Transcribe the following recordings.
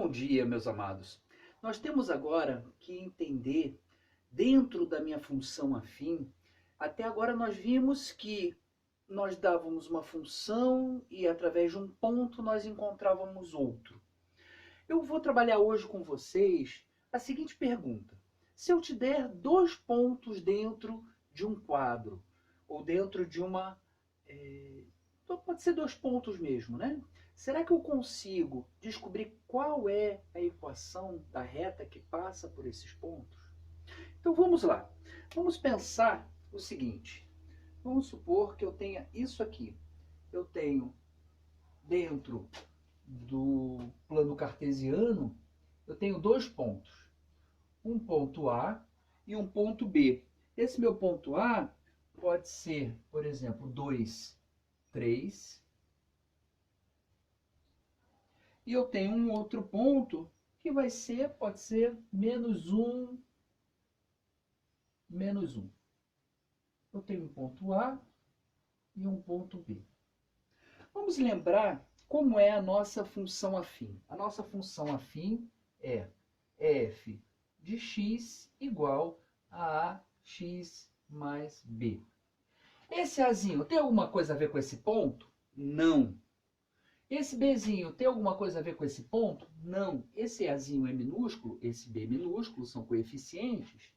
Bom dia, meus amados. Nós temos agora que entender, dentro da minha função afim, até agora nós vimos que nós dávamos uma função e através de um ponto nós encontrávamos outro. Eu vou trabalhar hoje com vocês a seguinte pergunta. Se eu te der dois pontos dentro de um quadro, ou dentro de uma... pode ser dois pontos mesmo, né? Será que eu consigo descobrir qual é a equação da reta que passa por esses pontos? Então vamos lá. Vamos pensar o seguinte. Vamos supor que eu tenha isso aqui. Eu tenho dentro do plano cartesiano, eu tenho dois pontos. Um ponto A e um ponto B. Esse meu ponto A pode ser, por exemplo, 2, 3. E eu tenho um outro ponto que vai ser, pode ser menos 1, menos 1. Eu tenho um ponto A e um ponto B. Vamos lembrar como é a nossa função afim. A nossa função afim é f de x igual a ax mais b. Esse azinho tem alguma coisa a ver com esse ponto? Não. Esse bzinho tem alguma coisa a ver com esse ponto? Não. Esse azinho é minúsculo, esse b minúsculo, são coeficientes.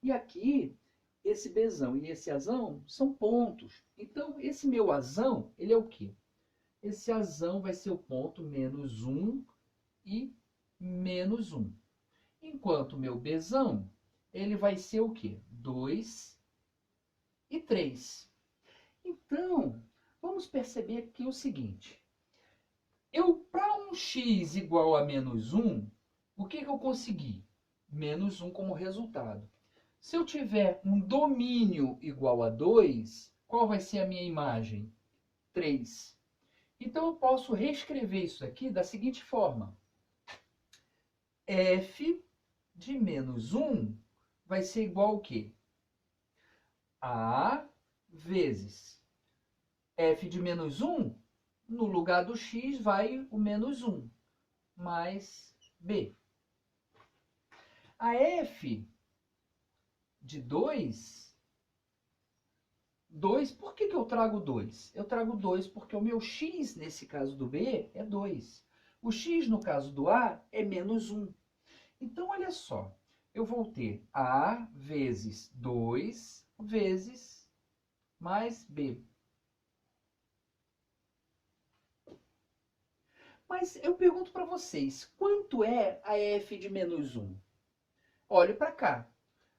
E aqui, esse bzão e esse azão são pontos. Então, esse meu azão, ele é o quê? Esse azão vai ser o ponto menos 1 e menos 1. Enquanto o meu bzão, ele vai ser o quê? 2 e 3. Então, vamos perceber aqui o seguinte. Para um x igual a menos 1, o que eu consegui? Menos 1 como resultado. Se eu tiver um domínio igual a 2, qual vai ser a minha imagem? 3. Então, eu posso reescrever isso aqui da seguinte forma. F de menos 1 vai ser igual ao quê? A vezes f de menos 1, no lugar do x vai o menos 1, mais b. A f de 2, por que eu trago 2? Eu trago 2 porque o meu x, nesse caso do b, é 2. O x, no caso do a, é menos 1. Então, olha só, eu vou ter a vezes 2 vezes mais b. Mas eu pergunto para vocês, quanto é a f de menos 1? Olhe para cá.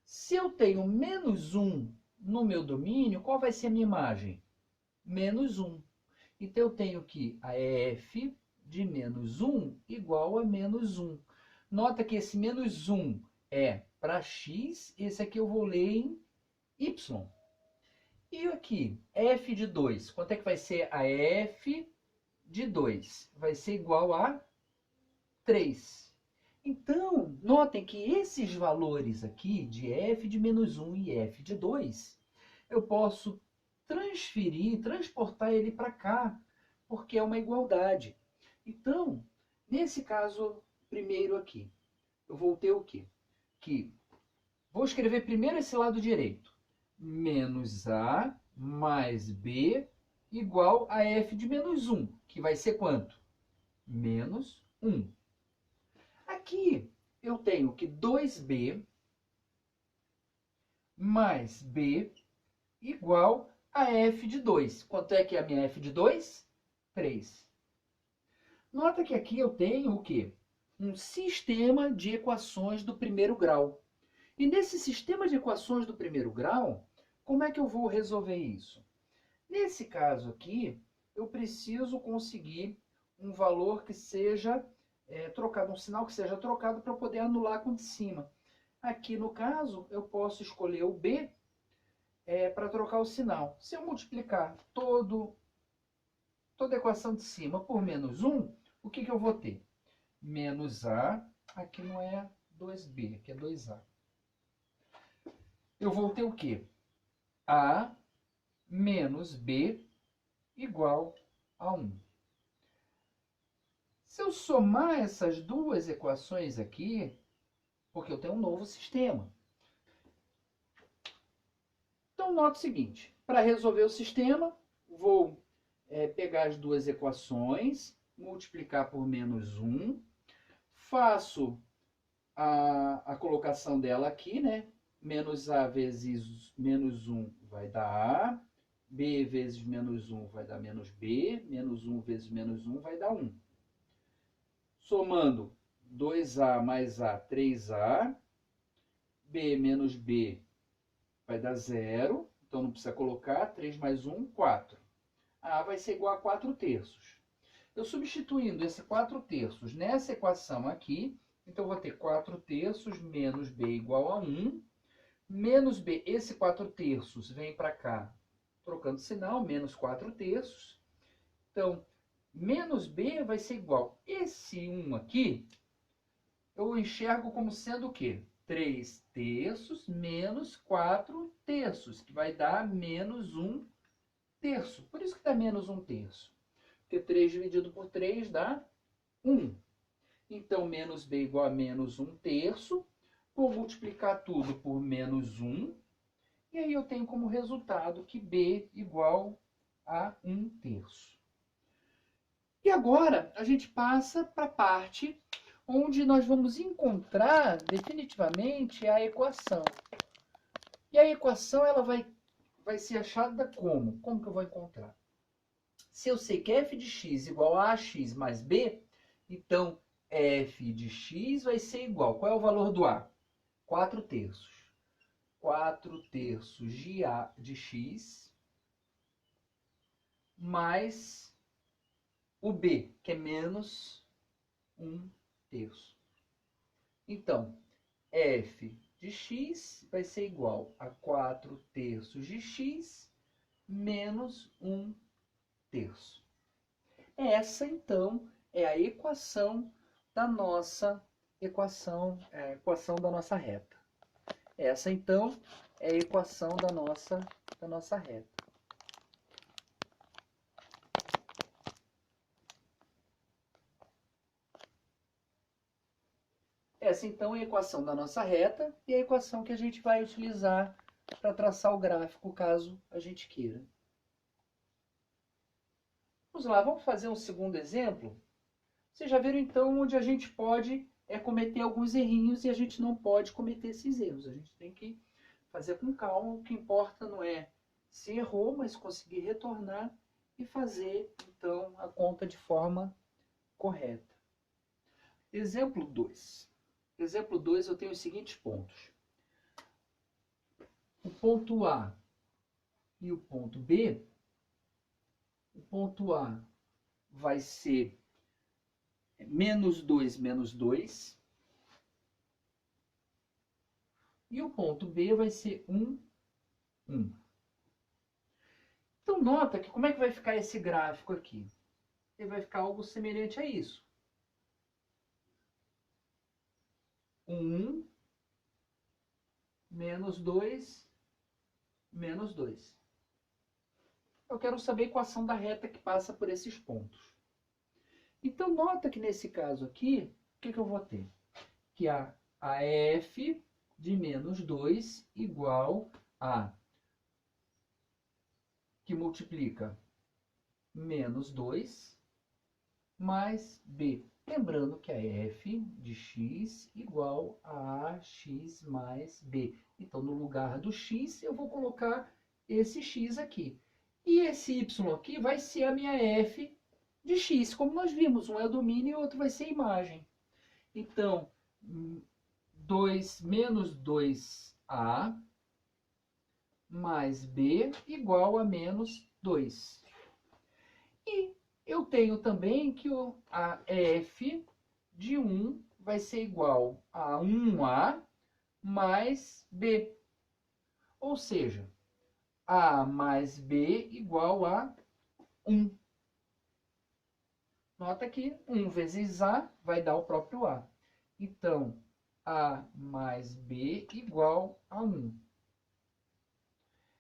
Se eu tenho menos 1 no meu domínio, qual vai ser a minha imagem? Menos 1. Então, eu tenho que a f de menos 1 igual a menos 1. Nota que esse menos 1 é para x, esse aqui eu vou ler em y. E aqui, f de 2, quanto é que vai ser a f de 2? Vai ser igual a 3. Então, notem que esses valores aqui, de f de menos 1 e f de 2, eu posso transferir, transportar ele para cá, porque é uma igualdade. Então, nesse caso primeiro aqui, eu vou ter o quê? Vou escrever primeiro esse lado direito. Menos a mais b igual a f de menos 1, que vai ser quanto? Menos 1. Aqui eu tenho que 2b mais b igual a f de 2. Quanto é que é a minha f de 2? 3. Nota que aqui eu tenho o quê? Um sistema de equações do primeiro grau. E nesse sistema de equações do primeiro grau, como é que eu vou resolver isso? Nesse caso aqui, eu preciso conseguir um valor que seja trocado, um sinal que seja trocado para poder anular com o de cima. Aqui, no caso, eu posso escolher o b para trocar o sinal. Se eu multiplicar toda a equação de cima por menos 1, o que eu vou ter? Menos a, aqui não é 2b, aqui é 2a. Eu vou ter o quê? A menos b igual a 1. Se eu somar essas duas equações aqui, porque eu tenho um novo sistema. Então, nota o seguinte, para resolver o sistema, vou pegar as duas equações, multiplicar por menos 1, faço a colocação dela aqui, né? Menos A vezes menos 1 vai dar A, B vezes menos 1 vai dar menos B, menos 1 vezes menos 1 vai dar 1. Somando 2A mais A, 3A, B menos B vai dar 0, então não precisa colocar, 3 mais 1, 4. A vai ser igual a 4 terços. Eu substituindo esse 4 terços nessa equação aqui, então eu vou ter 4 terços menos B igual a 1, menos B, esse 4 terços vem para cá, trocando sinal, menos 4 terços. Então, menos B vai ser igual, esse 1 aqui, eu enxergo como sendo o quê? 3 terços menos 4 terços, que vai dar menos 1 terço. Por isso que dá menos 1 terço. Porque 3 dividido por 3 dá 1. Então, menos B igual a menos 1 terço. Vou multiplicar tudo por menos 1. E aí eu tenho como resultado que B igual a 1 terço. E agora a gente passa para a parte onde nós vamos encontrar definitivamente a equação. E a equação ela vai ser achada como? Como que eu vou encontrar? Se eu sei que f de x igual a ax mais b, então f de x vai ser igual. Qual é o valor do a? 4 terços. 4 terços de a de x mais o b, que é menos 1 terço. Então, f de x vai ser igual a 4 terços de x menos 1 terço. Essa, então, é a equação da nossa equação da nossa reta. Essa, então, é a equação da nossa reta. Essa, então, é a equação da nossa reta e a equação que a gente vai utilizar para traçar o gráfico, caso a gente queira. Vamos lá, vamos fazer um segundo exemplo? Vocês já viram, então, onde a gente pode cometer alguns errinhos e a gente não pode cometer esses erros. A gente tem que fazer com calma. O que importa não é se errou, mas conseguir retornar e fazer, então, a conta de forma correta. Exemplo 2. Exemplo 2, eu tenho os seguintes pontos. O ponto A e o ponto B. O ponto A vai ser menos 2, menos 2. E o ponto B vai ser 1, 1. Então, nota que como é que vai ficar esse gráfico aqui? Ele vai ficar algo semelhante a isso. 1, menos 2, menos 2. Eu quero saber a equação da reta que passa por esses pontos. Então, nota que nesse caso aqui, o que eu vou ter? Que a f de menos 2 igual a, que multiplica menos 2 mais b. Lembrando que a f de x igual a ax mais b. Então, no lugar do x, eu vou colocar esse x aqui. E esse y aqui vai ser a minha f de x. Como nós vimos, um é o domínio e o outro vai ser a imagem. Então, 2 menos 2a mais b igual a menos 2. E eu tenho também que a f de 1 vai ser igual a 1a mais b. Ou seja, a mais b igual a 1. Nota que 1 vezes a vai dar o próprio a. Então, a mais b igual a 1.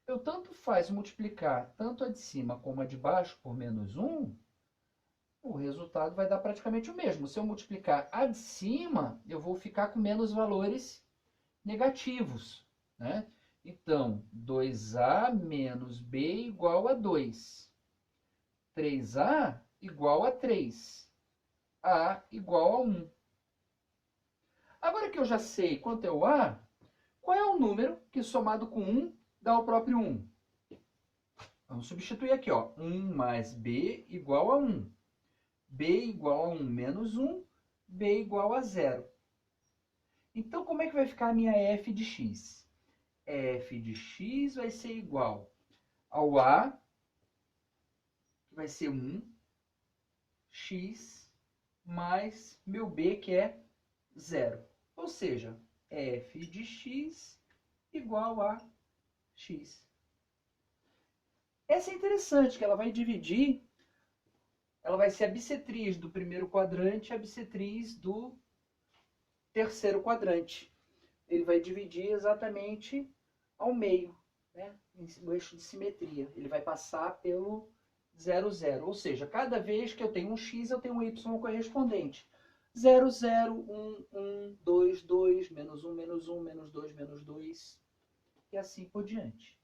Eu tanto faz multiplicar tanto a de cima como a de baixo por menos 1, o resultado vai dar praticamente o mesmo. Se eu multiplicar a de cima, eu vou ficar com menos valores negativos, né? Então, 2a menos b igual a 2. 3a igual a 3. A igual a 1. Agora que eu já sei quanto é o a, qual é o número que somado com 1 dá o próprio 1? Vamos substituir aqui, ó. 1 mais b igual a 1. B igual a 1 menos 1, B igual a 0. Então, como é que vai ficar a minha f de x? F de x vai ser igual ao a, que vai ser 1, x, mais meu b, que é 0. Ou seja, f de x igual a x. Essa é interessante, que ela vai dividir, ela vai ser a bissetriz do primeiro quadrante e a bissetriz do terceiro quadrante. Ele vai dividir exatamente ao meio, né? O eixo de simetria. Ele vai passar pelo 0, 0. Ou seja, cada vez que eu tenho um x, eu tenho um y correspondente. 0, 0, 1, 1, 2, 2, menos 1, menos 1, menos 2, menos 2, e assim por diante.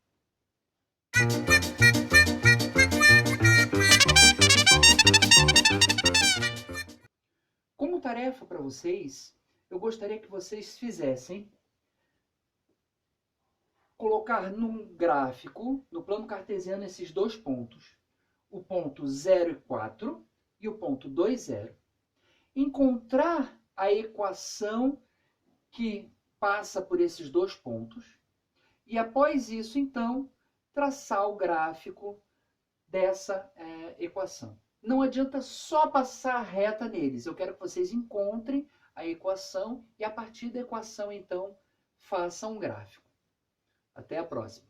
Como tarefa para vocês, eu gostaria que vocês fizessem colocar num gráfico, no plano cartesiano, esses dois pontos. O ponto 0 e 4 e o ponto 2, 0. Encontrar a equação que passa por esses dois pontos. E após isso, então, traçar o gráfico dessa equação. Não adianta só passar a reta neles. Eu quero que vocês encontrem a equação e, a partir da equação, então, façam um gráfico. Até a próxima.